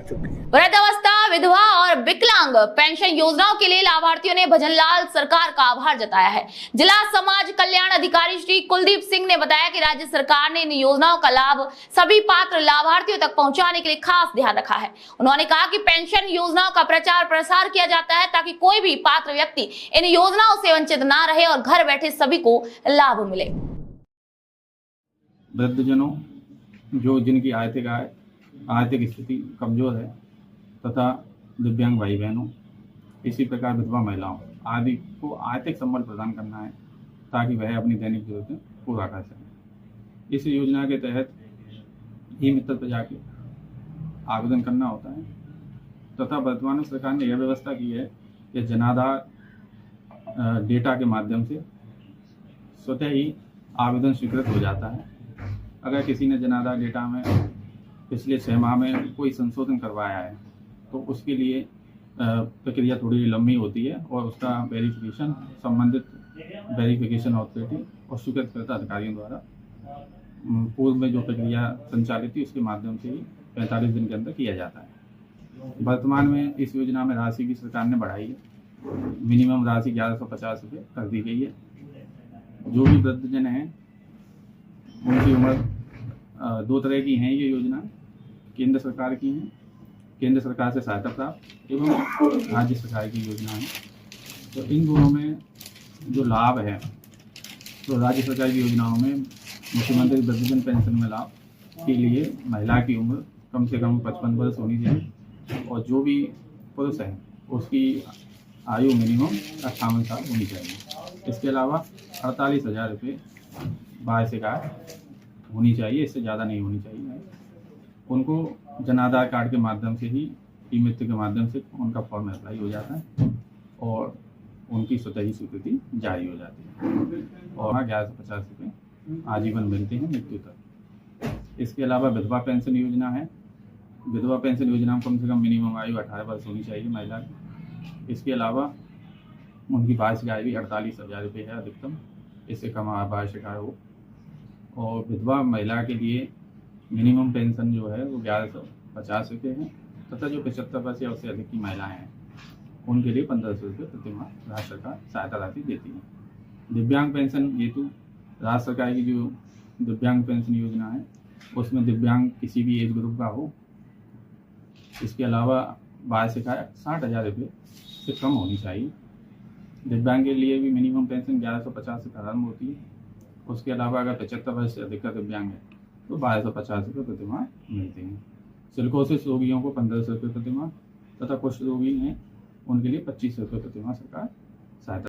वृद्धावस्था, विधवा और विकलांग पेंशन योजनाओं के लिए लाभार्थियों ने भजनलाल सरकार का आभार जताया है। जिला समाज कल्याण अधिकारी श्री कुलदीप सिंह ने बताया कि राज्य सरकार ने इन योजनाओं का लाभ सभी पात्र लाभार्थियों तक पहुंचाने के लिए खास ध्यान रखा है। उन्होंने कहा कि पेंशन योजनाओं का प्रचार प्रसार किया जाता है ताकि कोई भी पात्र व्यक्ति इन योजनाओं से वंचित न रहे और घर बैठे सभी को लाभ मिले। वृद्धजनों जो जिनकी आर्थिक स्थिति कमजोर है तथा दिव्यांग भाई बहनों, इसी प्रकार विधवा महिलाओं आदि को आर्थिक संबल प्रदान करना है ताकि वह अपनी दैनिक जरूरतें पूरा कर सकें। इस योजना के तहत ई मित्र पर जाके आवेदन करना होता है तथा वर्तमान सरकार ने यह व्यवस्था की है कि जनाधार डेटा के माध्यम से स्वतः ही आवेदन स्वीकृत हो जाता है। अगर किसी ने जनाधार डेटा में पिछले 6 माह में कोई संशोधन करवाया है तो उसके लिए प्रक्रिया थोड़ी लंबी होती है और उसका वेरिफिकेशन संबंधित वेरिफिकेशन अथॉरिटी और स्वीकृतकर्ता अधिकारियों द्वारा पूर्व में जो प्रक्रिया संचालित थी उसके माध्यम से ही 45 दिन के अंदर किया जाता है। वर्तमान में इस योजना में राशि की सरकार ने बढ़ाई है। मिनिमम राशि 1150 रुपये कर दी गई है। जो भी वृद्धजन हैं उनकी उम्र 2 तरह की हैं। ये योजना केंद्र सरकार की हैं, केंद्र सरकार से सहायता प्राप्त एवं राज्य सरकार की योजना है। तो इन दोनों में जो लाभ है तो राज्य सरकार की योजनाओं में मुख्यमंत्री वृद्धजन पेंशन में लाभ के लिए महिला की उम्र कम से कम 55 वर्ष होनी चाहिए और जो भी पुरुष है उसकी आयु मिनिमम 58 साल होनी चाहिए। इसके अलावा 48,000 रुपये वार्षिक आय होनी चाहिए, इससे ज़्यादा नहीं होनी चाहिए। उनको जन आधार कार्ड के माध्यम से ही ई मित्र के माध्यम से उनका फॉर्म अप्लाई हो जाता है और उनकी स्वतः ही स्वीकृति जारी हो जाती है और 1150 रुपये आजीवन मिलते हैं मृत्यु तक। इसके अलावा विधवा पेंशन योजना है। विधवा पेंशन योजना में कम से कम मिनिमम आयु 18 वर्ष होनी चाहिए महिला की। इसके अलावा उनकी वार्षिक आय भी 48,000 रुपये है अधिकतम, इससे कम वार्षिक आय हो। और विधवा महिला के लिए मिनिमम पेंशन जो है वो 1150 रुपये है तथा जो 75 वर्ष या उससे अधिक की महिलाएं हैं उनके लिए 1500 रुपये प्रति माह राज्य सरकार सहायता राशि देती है। दिव्यांग पेंशन हेतु राज्य सरकार की जो दिव्यांग पेंशन योजना है उसमें दिव्यांग किसी भी एज ग्रुप का हो। इसके अलावा वार्षिक आय 60,000 रुपये से कम होनी चाहिए। दिव्यांग के लिए भी मिनिमम पेंशन 1150 से प्रारंभ होती है। उसके अलावा अगर 75 वर्ष से अधिक का दिव्यांग है तो 1250 रुपये प्रति माह मिलते हैं। सिलिकोसिस रोगियों को 1500 रुपये प्रति माह तथा कुष्ठ रोगी हैं उनके लिए 2500 रुपये प्रति माह सरकार